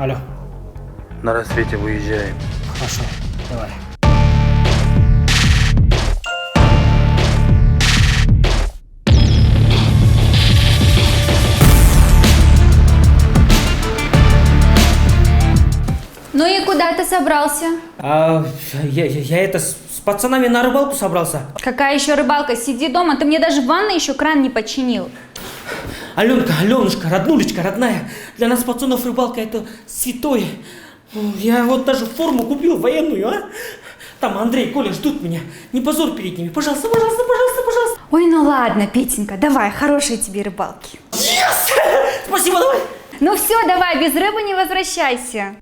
Алло. На рассвете выезжаем. Хорошо, давай. Ну и куда ты собрался? Я это с пацанами на рыбалку собрался. Какая еще рыбалка? Сиди дома, ты мне даже в ванной еще кран не починил. Аленка, Аленушка, роднулечка, родная, для нас, пацанов, рыбалка это святое. Я вот даже форму купил военную, а? Там Андрей, Коля ждут меня. Не позор перед ними. Пожалуйста, пожалуйста, пожалуйста, пожалуйста. Ой, ну ладно, Петенька, давай, хорошей тебе рыбалки. Yes! Спасибо, давай. Ну все, давай, без рыбы не возвращайся.